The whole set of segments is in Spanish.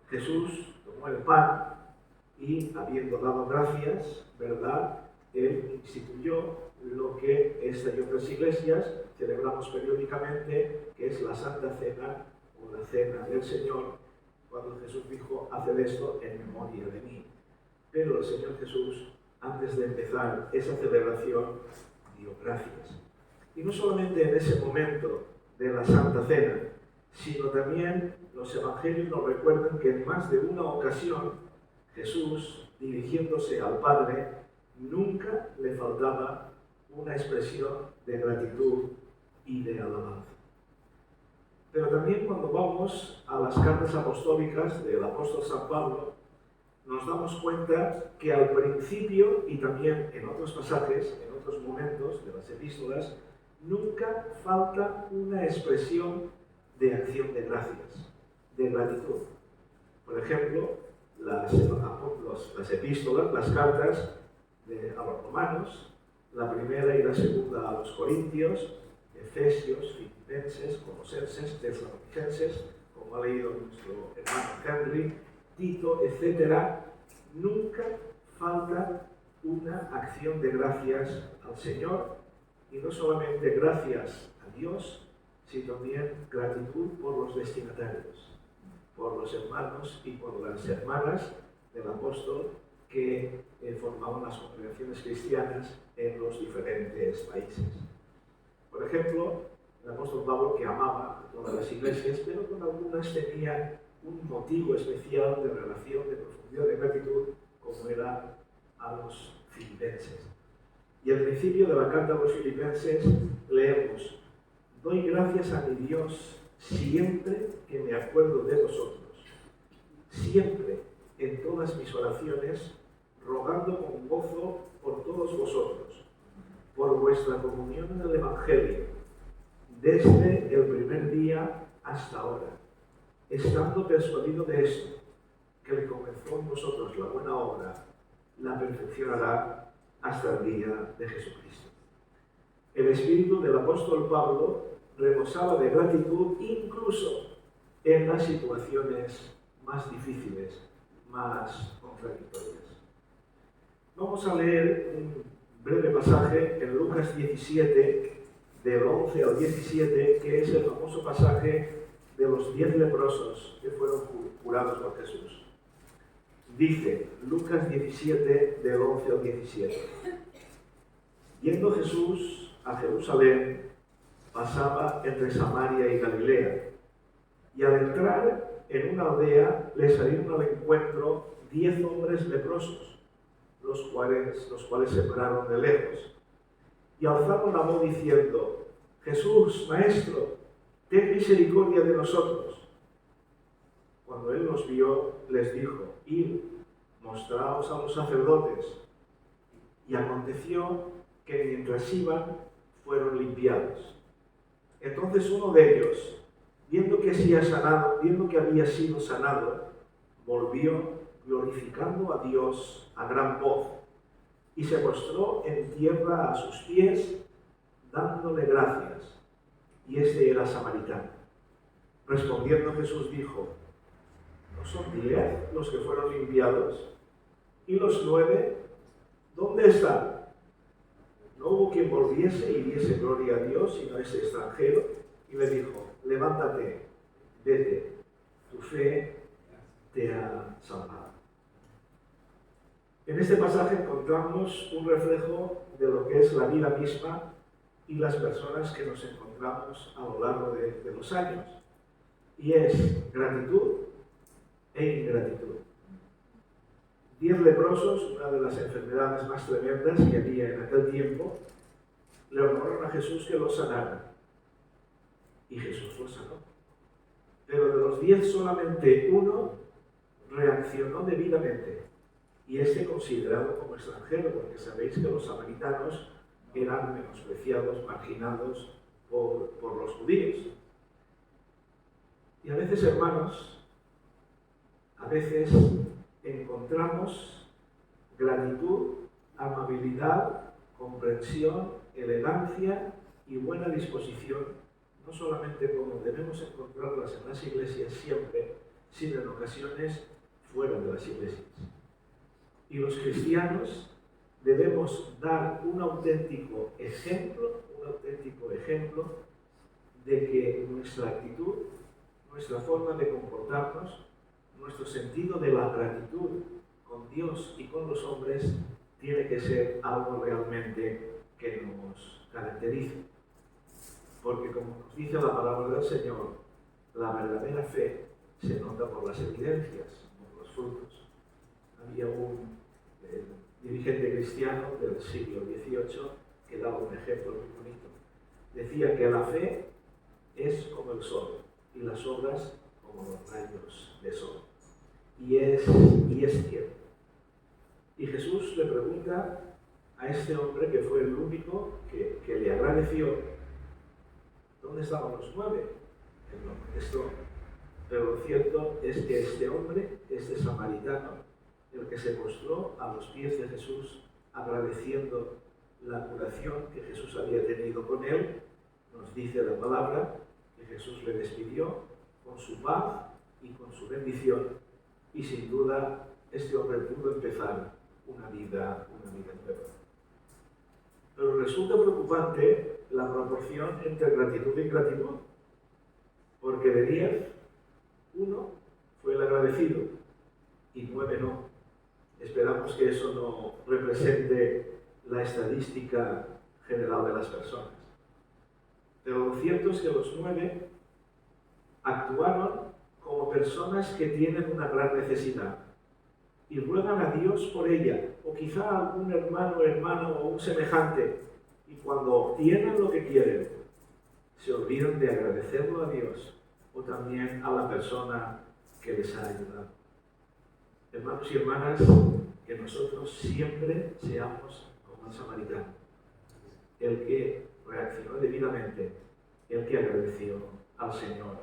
Jesús tomó el pan y, habiendo dado gracias, ¿verdad?, Él instituyó lo que esta y otras iglesias celebramos periódicamente, que es la Santa Cena o la Cena del Señor, cuando Jesús dijo: haced esto en memoria de mí. Pero el Señor Jesús, antes de empezar esa celebración, dio gracias. Y no solamente en ese momento de la Santa Cena, sino también los evangelios nos recuerdan que en más de una ocasión Jesús, dirigiéndose al Padre, nunca le faltaba una expresión de gratitud y de alabanza. Pero también cuando vamos a las cartas apostólicas del apóstol San Pablo, nos damos cuenta que al principio, y también en otros pasajes, en otros momentos de las epístolas, nunca falta una expresión de acción de gracias, de gratitud. Por ejemplo, las epístolas, las cartas a los romanos, la primera y la segunda a los corintios, Efesios, Filipenses, Colosenses, Tesalonicenses, como ha leído nuestro hermano Henry, Tito, etc., nunca falta una acción de gracias al Señor, y no solamente gracias a Dios, sino también gratitud por los destinatarios, por los hermanos y por las hermanas del apóstol que formaban las congregaciones cristianas en los diferentes países. Por ejemplo, el apóstol Pablo, que amaba a todas las iglesias, pero con algunas tenía un motivo especial de relación, de profundidad, de gratitud, como era a los filipenses. Y al principio de la carta a los filipenses leemos: doy gracias a mi Dios siempre que me acuerdo de vosotros, siempre en todas mis oraciones, rogando con gozo por todos vosotros, por vuestra comunión en el Evangelio, desde el primer día hasta ahora, estando persuadido de esto, que le comenzó en vosotros la buena obra, la perfeccionará hasta el día de Jesucristo. El espíritu del apóstol Pablo rebosaba de gratitud incluso en las situaciones más difíciles, más contradictorias. Vamos a leer un breve pasaje en Lucas 17, del 11 al 17, que es el famoso pasaje de los 10 leprosos que fueron curados por Jesús. Dice Lucas 17, del 11 al 17. Yendo Jesús a Jerusalén, pasaba entre Samaria y Galilea, y al entrar en una aldea le salieron al encuentro 10 hombres leprosos, los cuales se pararon de lejos, y alzaron la voz diciendo: Jesús, Maestro, ten misericordia de nosotros. Cuando él los vio, les dijo: id, mostraos a los sacerdotes. Y aconteció que mientras iban, fueron limpiados. Entonces uno de ellos, viendo que había sido sanado, volvió glorificando a Dios a gran voz, y se postró en tierra a sus pies, dándole gracias. Y este era samaritano. Respondiendo Jesús dijo: ¿no son 10 los que fueron limpiados? ¿Y los 9? ¿Dónde están? No hubo quien volviese y diese gloria a Dios, sino ese extranjero, y le dijo: levántate, vete, tu fe te ha salvado. En este pasaje encontramos un reflejo de lo que es la vida misma y las personas que nos encontramos a lo largo de los años. Y es gratitud e ingratitud. 10 leprosos, una de las enfermedades más tremendas que había en aquel tiempo, le rogaron a Jesús que los sanara. Y Jesús los sanó. Pero de los 10 solamente uno reaccionó debidamente. Y este considerado como extranjero, porque sabéis que los samaritanos eran menospreciados, marginados por los judíos. Y a veces, hermanos, encontramos gratitud, amabilidad, comprensión, elegancia y buena disposición, no solamente como debemos encontrarlas en las iglesias siempre, sino en ocasiones fuera de las iglesias. Y los cristianos debemos dar un auténtico ejemplo de que nuestra actitud, nuestra forma de comportarnos, nuestro sentido de la gratitud con Dios y con los hombres tiene que ser algo realmente que nos caracterice. Porque como nos dice la palabra del Señor, la verdadera fe se nota por las evidencias, por los frutos. Había un dirigente cristiano del siglo XVIII que daba un ejemplo muy bonito. Decía que la fe es como el sol y las obras como los rayos de sol. Y es cierto. Y Jesús le pregunta a este hombre, que fue el único que le agradeció, ¿dónde estaban los 9? Él no contestó. Pero lo cierto es que este hombre, este samaritano, el que se postró a los pies de Jesús agradeciendo la curación que Jesús había tenido con él, nos dice la palabra que Jesús le despidió con su paz y con su bendición, y sin duda este hombre pudo empezar una vida nueva. Pero resulta preocupante la proporción entre gratitud y ingratitud, porque de 10, 1 fue el agradecido y 9 no. Esperamos que eso no represente la estadística general de las personas. Pero lo cierto es que los 9 actuaron como personas que tienen una gran necesidad y ruegan a Dios por ella, o quizá a algún hermano, hermana o un semejante, y cuando obtienen lo que quieren, se olvidan de agradecerlo a Dios o también a la persona que les ha ayudado. Hermanos y hermanas, que nosotros siempre seamos como el samaritano, el que reaccionó debidamente, el que agradeció al Señor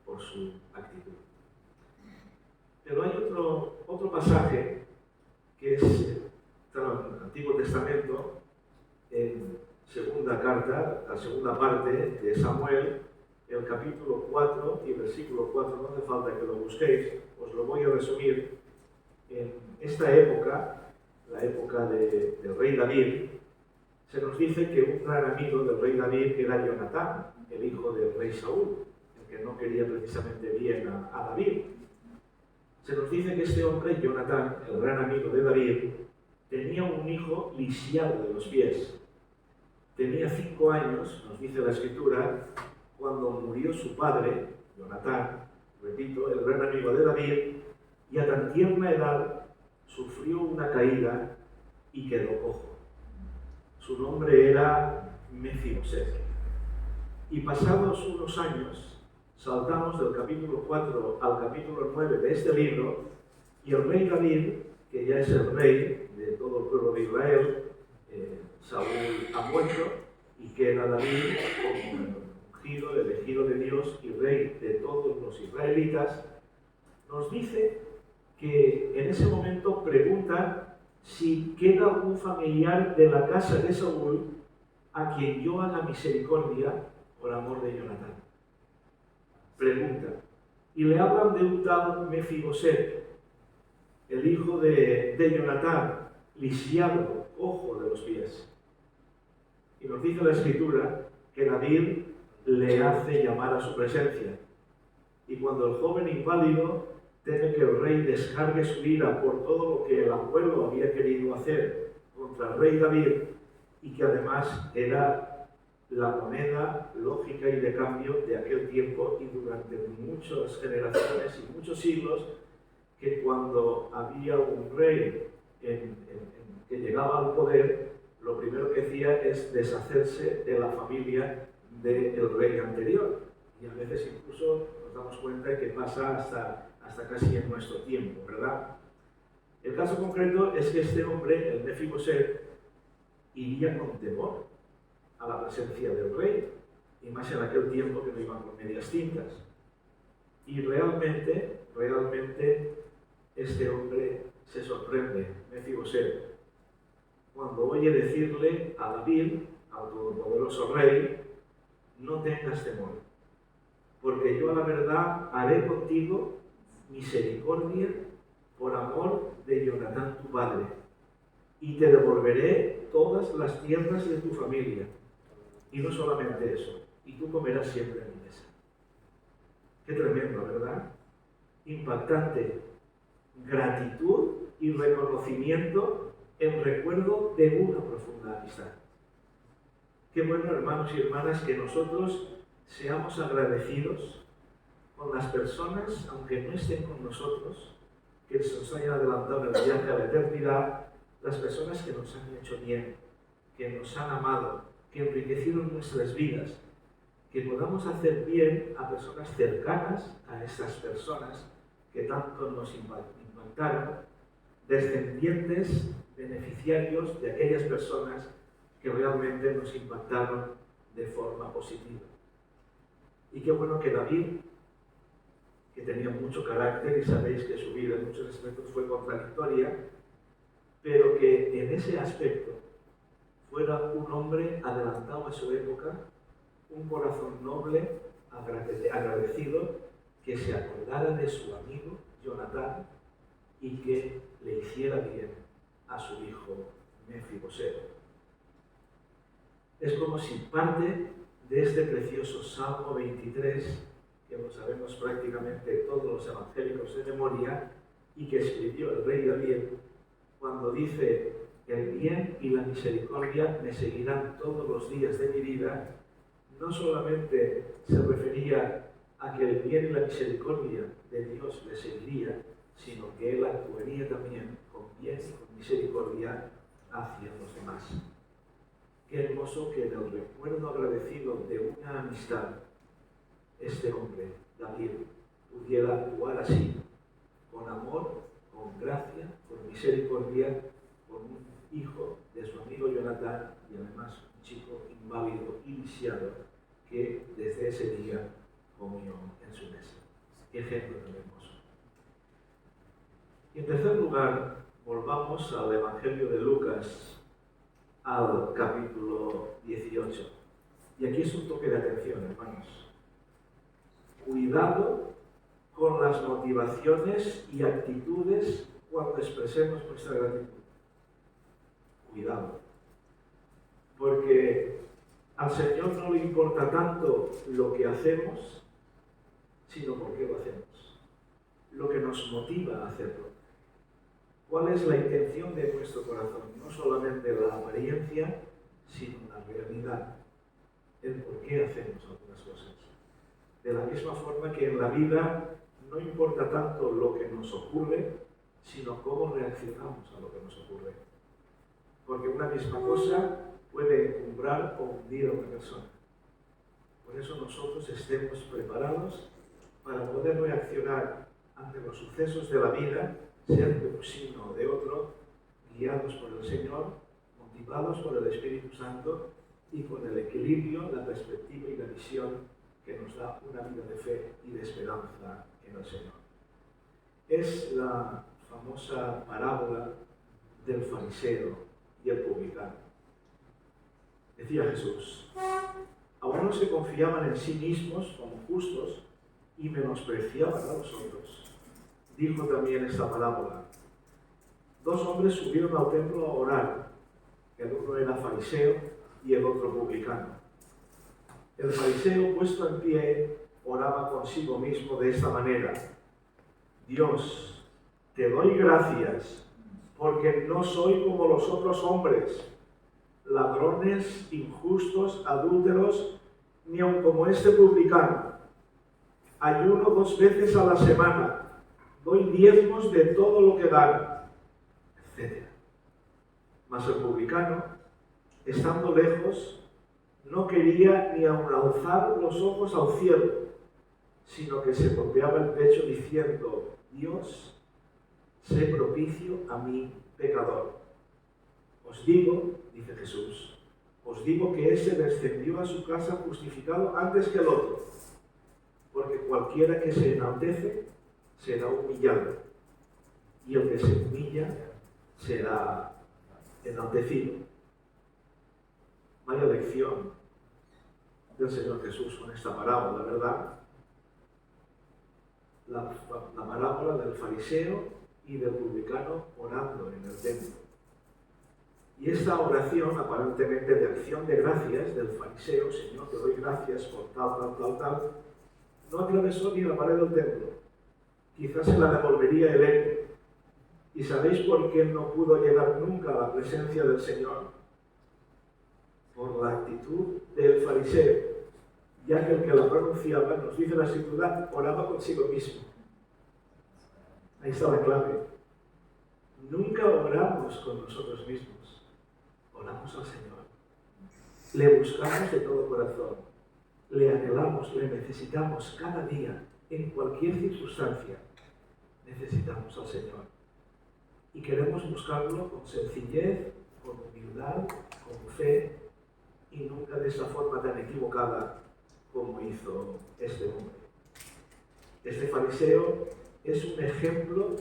por su actitud. Pero hay otro pasaje que es en el Antiguo Testamento, en segunda carta, la segunda parte de Samuel, el capítulo 4 y versículo 4, no hace falta que lo busquéis, os lo voy a resumir. En esta época, la época del rey David, se nos dice que un gran amigo del rey David era Jonatán, el hijo del rey Saúl, el que no quería precisamente bien a David. Se nos dice que este hombre, Jonatán, el gran amigo de David, tenía un hijo lisiado de los pies. Tenía 5 años, nos dice la Escritura, cuando murió su padre, Jonatán, repito, el gran amigo de David, y a tan tierna edad sufrió una caída y quedó cojo. Su nombre era Mefiboset. Y pasados unos años, saltamos del capítulo 4 al capítulo 9 de este libro, y el rey David, que ya es el rey de todo el pueblo de Israel, Saúl ha muerto, y queda David como ungido, elegido de Dios y rey de todos los israelitas. Nos dice que en ese momento pregunta si queda algún familiar de la casa de Saúl a quien yo haga misericordia por amor de Jonatán. Pregunta. Y le hablan de un tal Mefiboset, el hijo de Jonatán, lisiado, cojo de los pies. Y nos dice la Escritura que David le hace llamar a su presencia. Y cuando el joven inválido teme que el rey descargue su ira por todo lo que el abuelo había querido hacer contra el rey David, y que además era la moneda lógica y de cambio de aquel tiempo y durante muchas generaciones y muchos siglos, que cuando había un rey que llegaba al poder, lo primero que hacía es deshacerse de la familia del rey anterior. Y a veces incluso nos damos cuenta de que pasa hasta casi en nuestro tiempo, ¿verdad? El caso concreto es que este hombre, el Mefiboset, iría con temor a la presencia del rey, y más en aquel tiempo que no iban con medias tintas. Y realmente este hombre se sorprende, Mefiboset, cuando oye decirle a David, al todopoderoso rey, no tengas temor, porque yo a la verdad haré contigo misericordia por amor de Jonatán tu padre, y te devolveré todas las tierras de tu familia. Y no solamente eso, y tú comerás siempre en mi mesa. Qué tremendo, ¿verdad? Impactante. Gratitud y reconocimiento en recuerdo de una profunda amistad. Qué bueno, hermanos y hermanas, que nosotros seamos agradecidos con las personas, aunque no estén con nosotros, que se nos hayan adelantado en el viaje a la eternidad, las personas que nos han hecho bien, que nos han amado, que enriquecieron nuestras vidas, que podamos hacer bien a personas cercanas a estas personas que tanto nos impactaron, descendientes, beneficiarios de aquellas personas que realmente nos impactaron de forma positiva. Y qué bueno que David, que tenía mucho carácter y sabéis que su vida en muchos aspectos fue contradictoria, pero que en ese aspecto fuera un hombre adelantado a su época, un corazón noble, agradecido, que se acordara de su amigo Jonatán y que le hiciera bien a su hijo Mefiboset. Es como si parte de este precioso Salmo 23, que lo sabemos prácticamente todos los evangélicos de memoria, y que escribió el rey David, cuando dice: el bien y la misericordia me seguirán todos los días de mi vida, no solamente se refería a que el bien y la misericordia de Dios le seguiría, sino que él actuaría también con bien y con misericordia hacia los demás. Qué hermoso que en el recuerdo agradecido de una amistad, este hombre, David, pudiera actuar así, con amor, con gracia, con misericordia, con un hijo de su amigo Jonatán y además un chico inválido y lisiado que desde ese día comió en su mesa. Qué ejemplo tan hermoso. Y en tercer lugar, volvamos al Evangelio de Lucas, al capítulo 18. Y aquí es un toque de atención, hermanos. Cuidado con las motivaciones y actitudes cuando expresemos nuestra gratitud. Cuidado. Porque al Señor no le importa tanto lo que hacemos, sino por qué lo hacemos. Lo que nos motiva a hacerlo. ¿Cuál es la intención de nuestro corazón? No solamente la apariencia, sino la realidad. El por qué hacemos algunas cosas. De la misma forma que en la vida no importa tanto lo que nos ocurre, sino cómo reaccionamos a lo que nos ocurre. Porque una misma cosa puede encumbrar o hundir a una persona. Por eso nosotros estemos preparados para poder reaccionar ante los sucesos de la vida, sean de un signo o de otro, guiados por el Señor, motivados por el Espíritu Santo y con el equilibrio, la perspectiva y la visión que nos da una vida de fe y de esperanza en el Señor. Es la famosa parábola del fariseo y el publicano. Decía Jesús: algunos se confiaban en sí mismos como justos y menospreciaban a los otros. Dijo también esta parábola: dos hombres subieron al templo a orar. El uno era fariseo y el otro publicano. El fariseo, puesto en pie, oraba consigo mismo de esta manera: Dios, te doy gracias porque no soy como los otros hombres, ladrones, injustos, adúlteros, ni aun como este publicano. Ayuno 2 veces a la semana, doy diezmos de todo lo que dan, etc. Mas el publicano, estando lejos, no quería ni aun alzar los ojos al cielo, sino que se golpeaba el pecho diciendo: Dios, sé propicio a mí, pecador. Os digo, dice Jesús, os digo que ese descendió a su casa justificado antes que el otro, porque cualquiera que se enaltece será humillado, y el que se humilla será enaltecido. Vaya lección del Señor Jesús con esta parábola, ¿verdad? la parábola del fariseo y del publicano orando en el templo. Y esta oración, aparentemente de acción de gracias del fariseo, Señor, te doy gracias por tal, no atravesó ni la pared del templo. Quizás se la devolvería el eco. ¿Y sabéis por qué no pudo llegar nunca a la presencia del Señor? Por la actitud del fariseo, ya que el que la pronunciaba, nos dice la Escritura, oraba consigo mismo. Ahí está la clave. Nunca oramos con nosotros mismos, oramos al Señor. Le buscamos de todo corazón, le anhelamos, le necesitamos cada día, en cualquier circunstancia. Necesitamos al Señor. Y queremos buscarlo con sencillez, con humildad, con fe, y nunca de esa forma tan equivocada como hizo este hombre. Este fariseo es un ejemplo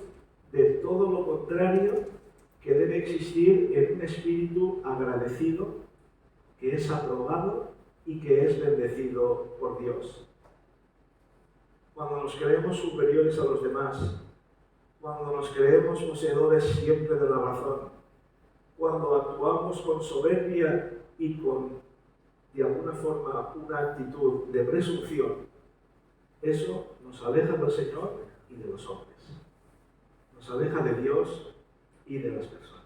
de todo lo contrario que debe existir en un espíritu agradecido, que es aprobado y que es bendecido por Dios. Cuando nos creemos superiores a los demás, cuando nos creemos poseedores siempre de la razón, cuando actuamos con soberbia y con, de alguna forma, una actitud de presunción, eso nos aleja del Señor y de los hombres. Nos aleja de Dios y de las personas.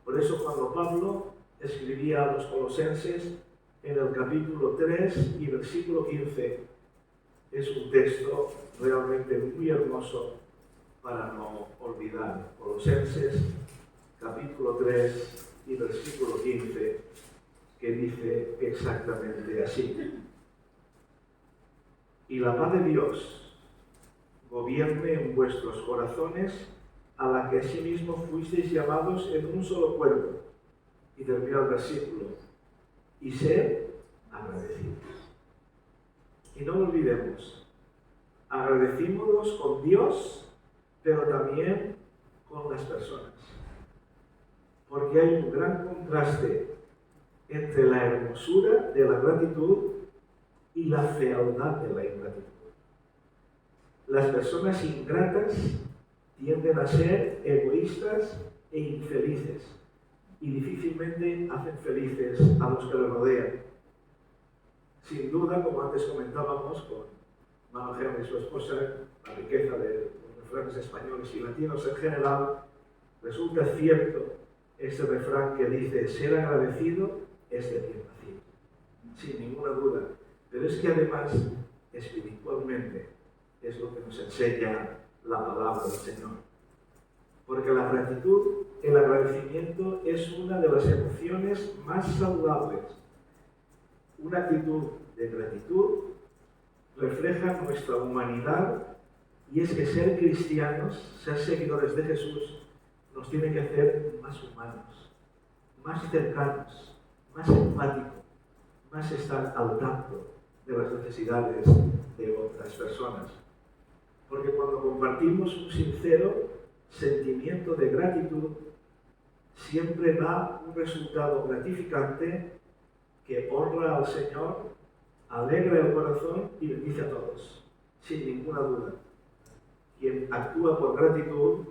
Por eso cuando Pablo escribía a los colosenses en el capítulo 3 y versículo 15, es un texto realmente muy hermoso para no olvidar. Colosenses, capítulo 3 y versículo 15, que dice exactamente así. Y la paz de Dios gobierne en vuestros corazones, a la que asimismo fuisteis llamados en un solo cuerpo. Y termina el versículo. Y sed agradecidos. Y no lo olvidemos. Agradecímonos con Dios, pero también con las personas. Porque hay un gran contraste entre la hermosura de la gratitud y la fealdad de la ingratitud. Las personas ingratas tienden a ser egoístas e infelices y difícilmente hacen felices a los que les rodean. Sin duda, como antes comentábamos con Mano Germán y su esposa, la riqueza de los refranes españoles y latinos en general, resulta cierto este refrán que dice: ser agradecido es de bien nacido, sin ninguna duda. Pero es que además, espiritualmente, es lo que nos enseña la palabra del Señor. Porque la gratitud, el agradecimiento, es una de las emociones más saludables. Una actitud de gratitud refleja nuestra humanidad, y es que ser cristianos, ser seguidores de Jesús, nos tiene que hacer más humanos, más cercanos, más empáticos, más estar al tanto de las necesidades de otras personas. Porque cuando compartimos un sincero sentimiento de gratitud, siempre da un resultado gratificante que honra al Señor, alegra el corazón y bendice a todos, sin ninguna duda. Quien actúa por gratitud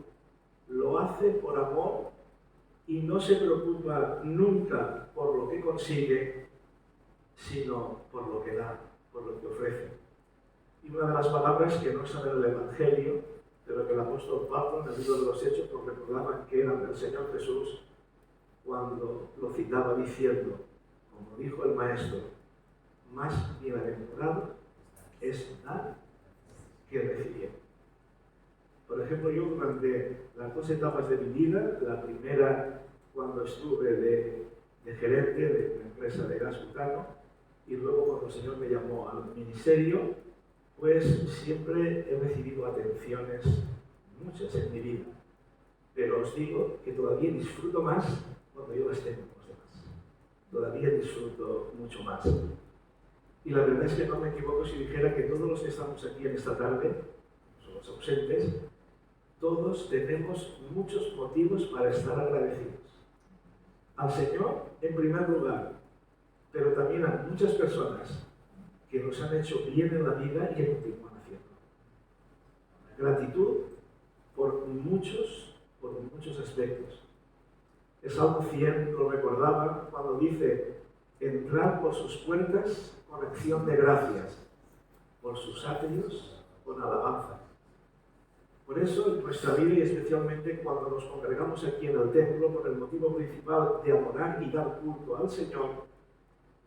lo hace por amor y no se preocupa nunca por lo que consigue, sino por lo que da, por lo que ofrece. Y una de las palabras que no están en el Evangelio, pero que el apóstol Pablo en el libro de los Hechos nos recordaban que eran del Señor Jesús, cuando lo citaba diciendo, como dijo el Maestro, más bienaventurado es dar que recibir. Por ejemplo, yo durante las dos etapas de mi vida, la primera cuando estuve de gerente de una empresa de gas butano, y luego cuando el Señor me llamó al ministerio, pues siempre he recibido atenciones, muchas en mi vida. Pero os digo que todavía disfruto más cuando yo las tengo con los demás. Todavía disfruto mucho más. Y la verdad es que no me equivoco si dijera que todos los que estamos aquí en esta tarde, son los ausentes, todos tenemos muchos motivos para estar agradecidos. Al Señor, en primer lugar, pero también a muchas personas que nos han hecho bien en la vida y que continúan haciendo. gratitud por muchos aspectos. El Salmo 100 lo recordaba cuando dice: entrar por sus puertas con acción de gracias, por sus atrios con alabanza. Por eso, en nuestra vida, y especialmente cuando nos congregamos aquí en el templo, por el motivo principal de adorar y dar culto al Señor,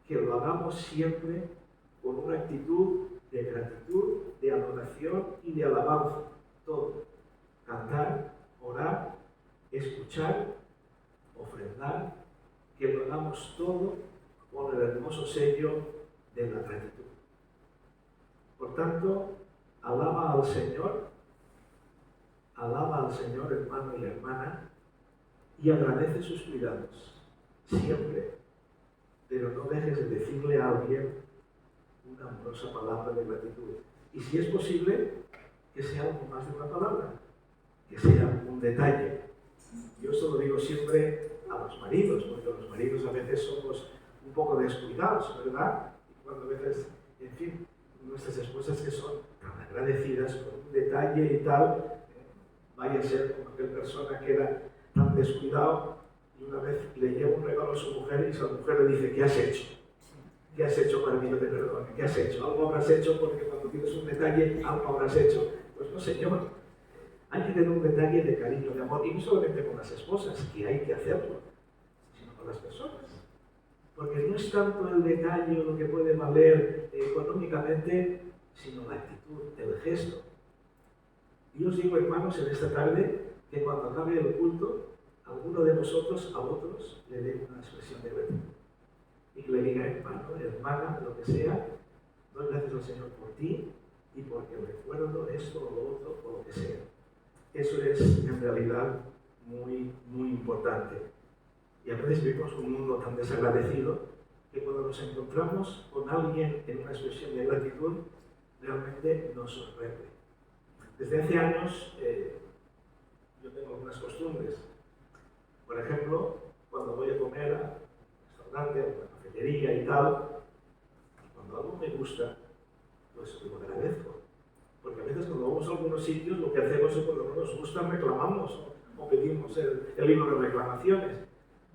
que lo hagamos siempre con una actitud de gratitud, de adoración y de alabanza. Todo. Cantar, orar, escuchar, ofrendar, que lo hagamos todo con el hermoso sello de la gratitud. Por tanto, alaba al Señor, hermano y hermana, y agradece sus cuidados, siempre, pero no dejes de decirle a alguien una amorosa palabra de gratitud. Y si es posible, que sea algo más de una palabra, que sea un detalle. Yo esto lo digo siempre a los maridos, porque los maridos a veces somos un poco descuidados, ¿verdad? Y cuando a veces, en fin, nuestras esposas que son tan agradecidas con un detalle y tal, vaya a ser como aquella persona que era tan descuidado y una vez le lleva un regalo a su mujer y su mujer le dice: ¿qué has hecho? ¿Qué has hecho para que yo te perdone? ¿Qué has hecho? Algo habrás hecho, porque cuando tienes un detalle, algo habrás hecho. Pues no, señor. Hay que tener un detalle de cariño, de amor, y no solamente con las esposas, que hay que hacerlo, sino con las personas. Porque no es tanto el detalle lo que puede valer económicamente, sino la actitud, el gesto. Y os digo, hermanos, en esta tarde, que cuando acabe el culto, alguno de vosotros a otros le dé una expresión de gratitud. Y que le diga: hermano, hermana, lo que sea, doy gracias al Señor por ti y porque recuerdo esto o lo otro o lo que sea. Eso es en realidad muy, muy importante. Y a veces vivimos un mundo tan desagradecido que cuando nos encontramos con alguien en una expresión de gratitud, realmente nos sorprende. Desde hace años yo tengo algunas costumbres. Por ejemplo, cuando voy a comer a un restaurante, a una cafetería y tal, cuando algo me gusta, pues lo agradezco. Porque a veces cuando vamos a algunos sitios, lo que hacemos es cuando no nos gusta reclamamos o pedimos el libro de reclamaciones.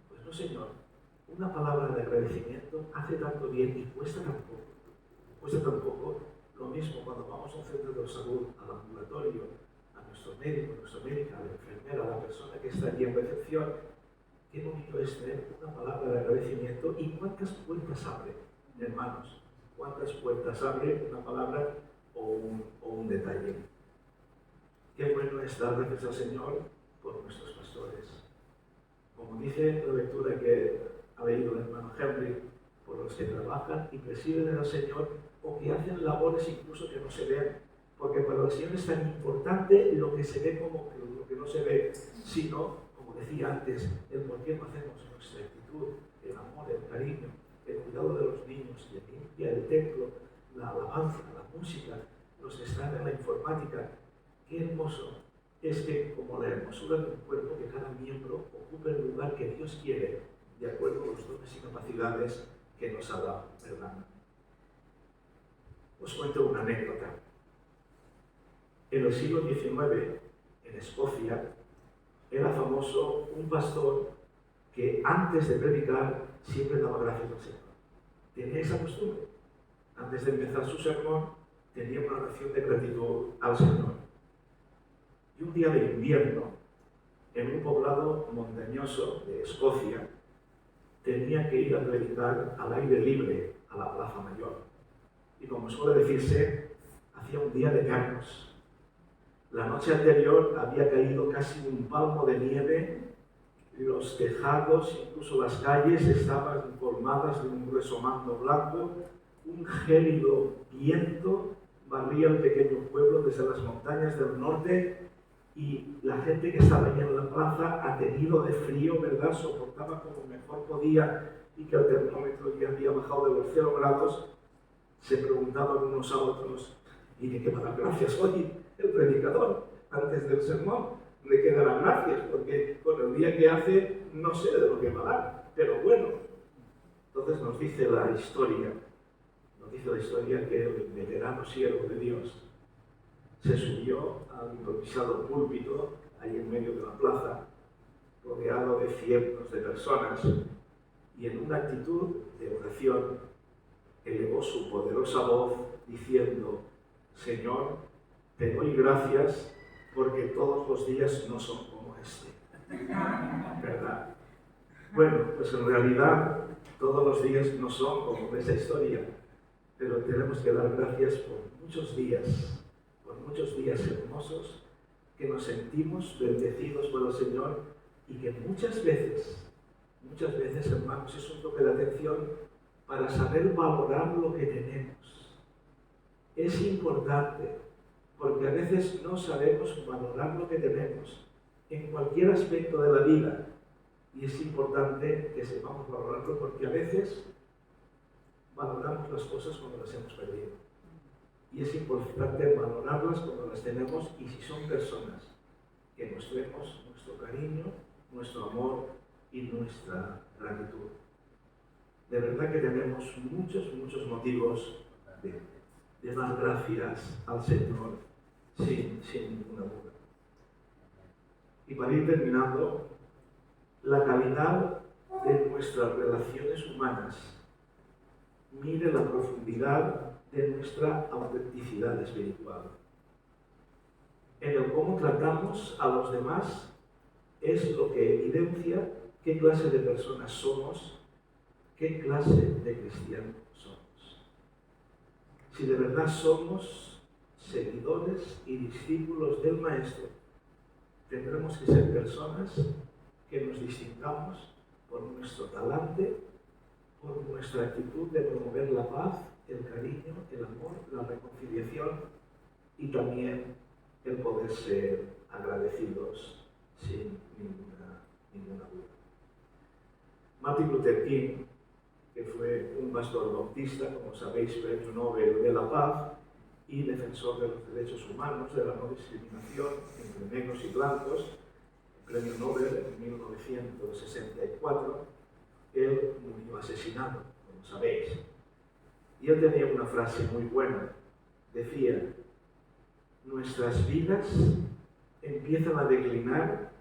Pues no, señor. Una palabra de agradecimiento hace tanto bien y cuesta tan poco. Cuesta tan poco. Lo mismo cuando vamos a un centro de salud, al ambulatorio, a nuestro médico, a nuestra médica, a la enfermera, a la persona que está allí en recepción. Qué bonito es tener una palabra de agradecimiento y cuántas puertas abre, hermanos. Cuántas puertas abre una palabra o un detalle. Qué bueno es dar gracias al Señor por nuestros pastores. Como dice la lectura que ha leído el hermano Henry, por los que trabajan y presiden al Señor o que hacen labores incluso que no se ven, porque para el Señor es tan importante lo que se ve como lo que no se ve, sino, como decía antes, el por qué no hacemos nuestra actitud, el amor, el cariño, el cuidado de los niños, la limpia del templo, la alabanza, la música, los que están en la informática. Qué hermoso es que, como la hermosura de un cuerpo, que cada miembro ocupe el lugar que Dios quiere, de acuerdo con los dones y capacidades que nos ha dado, ¿verdad? Os cuento una anécdota. En el siglo XIX, en Escocia, era famoso un pastor que antes de predicar siempre daba gracias al Señor. Tenía esa costumbre. Antes de empezar su sermón, tenía una oración de gratitud al Señor. Y un día de invierno, en un poblado montañoso de Escocia, tenía que ir a predicar al aire libre a la Plaza Mayor. Y como suele decirse, hacía un día de carnos. La noche anterior había caído casi un palmo de nieve, los tejados, incluso las calles, estaban colmadas de un grueso manto blanco, un gélido viento barría el pequeño pueblo desde las montañas del norte y la gente que estaba allí en la plaza, atenido de frío, ¿verdad?, soportaba como mejor podía y que el termómetro ya había bajado de los 0 grados, se preguntaban unos a otros: ¿y de qué va a dar gracias hoy el predicador antes del sermón? ¿De qué dará gracias? Porque con el día que hace no sé de lo que va a dar, pero bueno. Entonces nos dice la historia que el veterano siervo de Dios se subió al improvisado púlpito, ahí en medio de la plaza, rodeado de cientos de personas, y en una actitud de oración elevó su poderosa voz diciendo: Señor, te doy gracias porque todos los días no son como este. ¿Verdad? Bueno, pues en realidad todos los días no son como esa historia, pero tenemos que dar gracias por muchos días hermosos que nos sentimos bendecidos por el Señor y que muchas veces, hermanos, es un toque de atención para saber valorar lo que tenemos. Es importante, porque a veces no sabemos valorar lo que tenemos en cualquier aspecto de la vida. Y es importante que sepamos valorarlo, porque a veces valoramos las cosas cuando las hemos perdido. Y es importante valorarlas cuando las tenemos, y si son personas, que mostremos nuestro cariño, nuestro amor y nuestra gratitud. De verdad que tenemos muchos motivos de dar gracias al Señor sin ninguna duda. Y para ir terminando, la calidad de nuestras relaciones humanas mide la profundidad de nuestra autenticidad espiritual. En el cómo tratamos a los demás es lo que evidencia qué clase de personas somos, qué clase de cristianos somos. Si de verdad somos seguidores y discípulos del Maestro, tendremos que ser personas que nos distingamos por nuestro talante, por nuestra actitud de promover la paz, el cariño, el amor, la reconciliación y también el poder ser agradecidos sin ninguna duda. Martin Luther King, que fue un pastor bautista, como sabéis, premio Nobel de la Paz y defensor de los derechos humanos, de la no discriminación entre negros y blancos, premio Nobel en 1964, él murió asesinado, como sabéis. Y él tenía una frase muy buena. Decía: nuestras vidas empiezan a declinar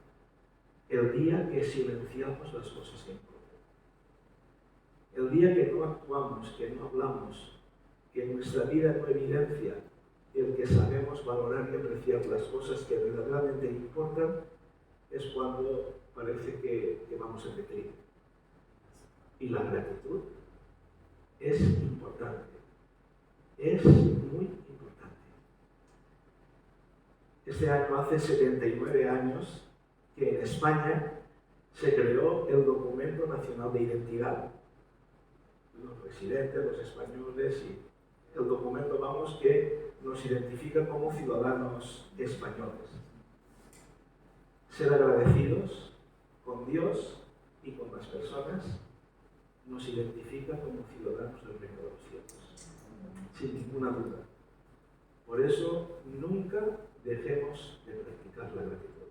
el día que silenciamos las cosas que importan. El día que no actuamos, que no hablamos, que nuestra vida no evidencia el que sabemos valorar y apreciar las cosas que verdaderamente importan, es cuando parece que vamos en declive. Y la gratitud es importante, es muy importante. Este año hace 79 años que en España se creó el Documento Nacional de Identidad. Los residentes, los españoles, y el documento, vamos, que nos identifica como ciudadanos españoles. Ser agradecidos con Dios y con las personas nos identifica como ciudadanos del reino de los cielos, sin ninguna duda. Por eso, nunca dejemos de practicar la gratitud.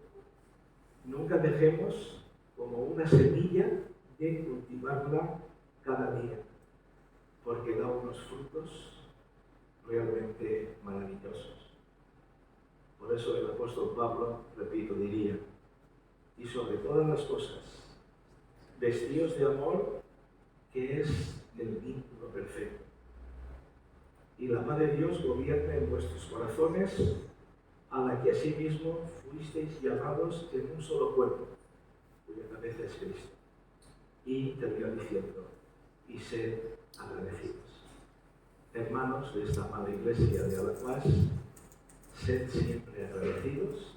Nunca dejemos como una semilla de cultivarla cada día, porque da unos frutos realmente maravillosos. Por eso el apóstol Pablo, repito, diría: y sobre todas las cosas, vestíos de amor, que es el vínculo perfecto. Y la paz de Dios gobierna en vuestros corazones, a la que asimismo fuisteis llamados en un solo cuerpo, cuya cabeza es Cristo. Y termina diciendo: y sed agradecidos. Hermanos de esta amada iglesia de Alacuás, sed siempre agradecidos